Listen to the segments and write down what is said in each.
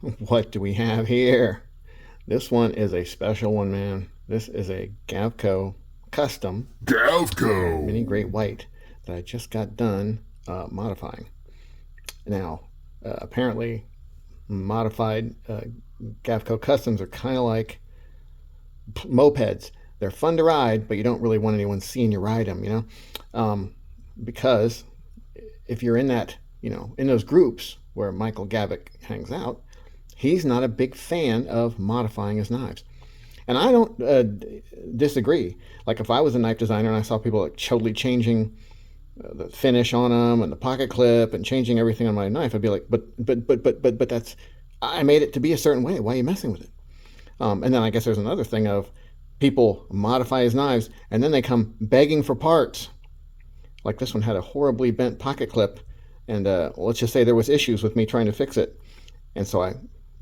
What do we have here? This one is a special one, man. This is a Gavko Custom Mini Gavko. Great White that I just got done modifying. Now, apparently, modified Gavko Customs are kind of like mopeds. They're fun to ride, but you don't really want anyone seeing you ride them, because if you're in that, in those groups where Michael Gavik hangs out, he's not a big fan of modifying his knives. And I don't disagree. Like if I was a knife designer and I saw people like totally changing the finish on them and the pocket clip and changing everything on my knife, I'd be like, but that's, I made it to be a certain way. Why are you messing with it? And then I guess there's another thing of people modify his knives and then they come begging for parts. Like this one had a horribly bent pocket clip, and let's just say there was issues with me trying to fix it. And so I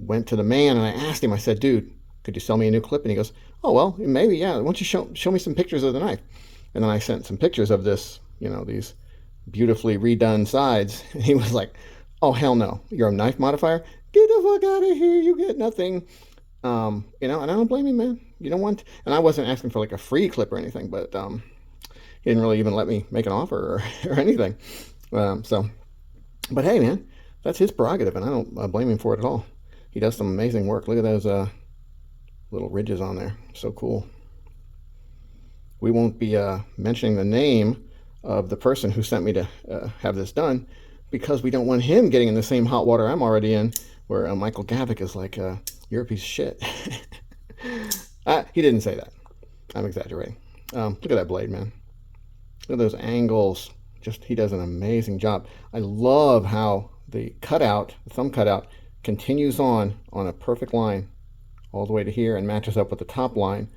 went to the man and I asked him, I said, dude, could you sell me a new clip? And he goes, oh, well, maybe, yeah. Why don't you show me some pictures of the knife? And then I sent some pictures of this, these beautifully redone sides. And he was like, oh, hell no. You're a knife modifier? Get the fuck out of here. You get nothing. And I don't blame you, man. You don't want, and I wasn't asking for like a free clip or anything, but he didn't really even let me make an offer or anything. So, but hey, man, that's his prerogative, and I don't blame him for it at all. He does some amazing work. Look at those little ridges on there. So cool. We won't be mentioning the name of the person who sent me to have this done because we don't want him getting in the same hot water I'm already in, where Michael Gavik is like, you're a piece of shit. He didn't say that. I'm exaggerating. Look at that blade, man. Look at those angles. Just, he does an amazing job. I love how the cutout, the thumb cutout, continues on a perfect line all the way to here and matches up with the top line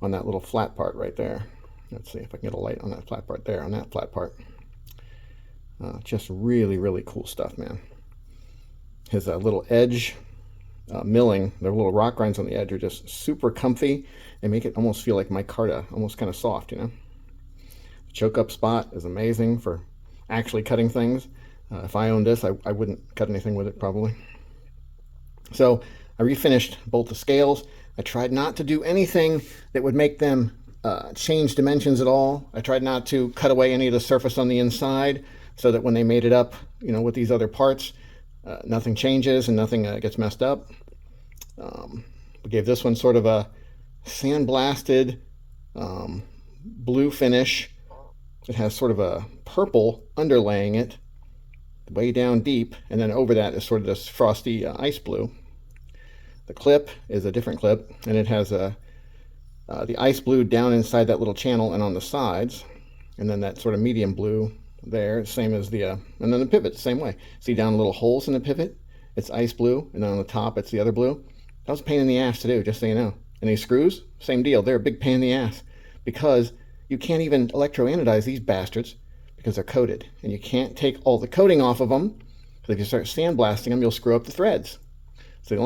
on that little flat part right there. Let's see if I can get a light on that flat part there, on that flat part. Just really, really cool stuff, man. His little edge milling, the little rock grinds on the edge are just super comfy and make it almost feel like micarta, almost kind of soft, The choke up spot is amazing for actually cutting things. If I owned this, I wouldn't cut anything with it probably. So I refinished both the scales. I tried not to do anything that would make them change dimensions at all. I tried not to cut away any of the surface on the inside so that when they made it up, with these other parts, nothing changes and nothing gets messed up. We gave this one sort of a sandblasted blue finish. It has sort of a purple underlaying it, way down deep, and then over that is sort of this frosty ice blue. The clip is a different clip, and it has the ice blue down inside that little channel and on the sides, and then that sort of medium blue there, same as the, and then the pivot, same way. See down little holes in the pivot? It's ice blue, and then on the top it's the other blue. That was a pain in the ass to do, just so you know. And these screws, same deal. They're a big pain in the ass because you can't even electroanodize these bastards because they're coated, and you can't take all the coating off of them. Because if you start sandblasting them, you'll screw up the threads. So the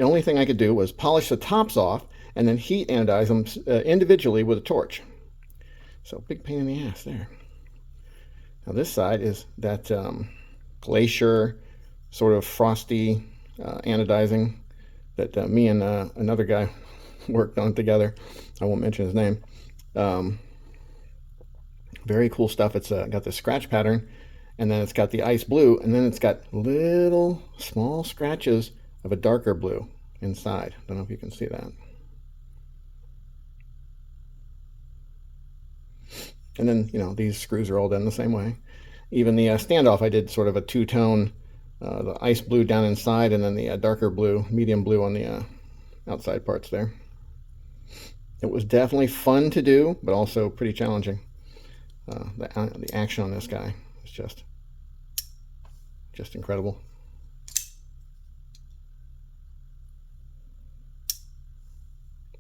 only thing I could do was polish the tops off and then heat anodize them individually with a torch. So big pain in the ass there. Now this side is that GLACIER sort of frosty anodizing that me and another guy worked on together. I won't mention his name. Very cool stuff. It's got the scratch pattern, and then it's got the ice blue, and then it's got little small scratches of a darker blue inside. I don't know if you can see that. And then, these screws are all done the same way. Even the standoff, I did sort of a two-tone, the ice blue down inside, and then the darker blue, medium blue on the outside parts there. It was definitely fun to do, but also pretty challenging. The action on this guy is just incredible.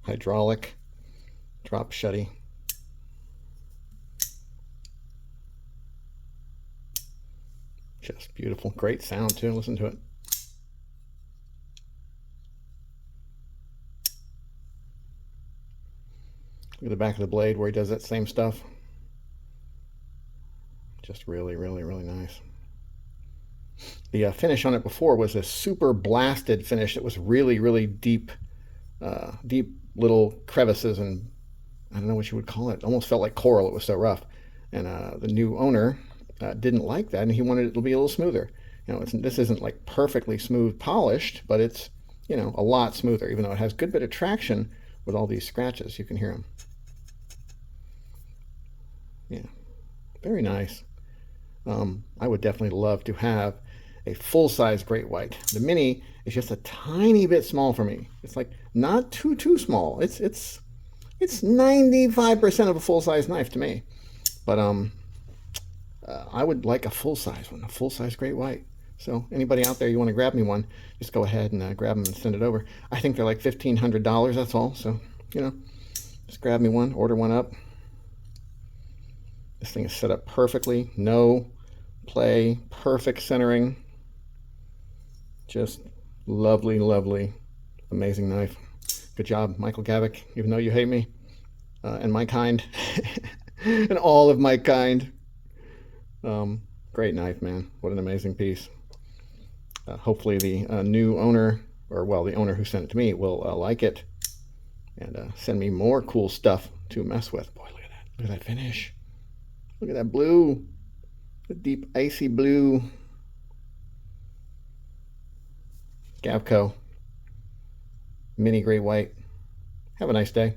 Hydraulic, drop shutty. Just beautiful. Great sound too. Listen to it. Look at the back of the blade where he does that same stuff. Just really, really, really nice. The finish on it before was a super blasted finish that was really, really deep, deep little crevices, and I don't know what you would call it. It almost felt like coral. It was so rough. And the new owner didn't like that, and he wanted it to be a little smoother. This isn't like perfectly smooth polished, but it's, a lot smoother, even though it has a good bit of traction with all these scratches. You can hear them. Yeah, very nice. I would definitely love to have a full-size great white. The mini is just a tiny bit small for me. It's like not too small. It's 95% of a full-size knife to me. But I would like a full-size one, a full-size great white. So anybody out there, you want to grab me one, just go ahead and grab them and send it over. I think they're like $1,500, that's all. So, just grab me one, order one up. This thing is set up perfectly. No play, perfect centering. Just lovely, lovely, amazing knife. Good job, Michael Gavko, even though you hate me and my kind and all of my kind. Great knife, man. What an amazing piece. Hopefully the new owner, or well, the owner who sent it to me will like it and send me more cool stuff to mess with. Boy, look at that. Look at that finish. Look at that blue. The deep icy blue. Gavko. Mini Great White. Have a nice day.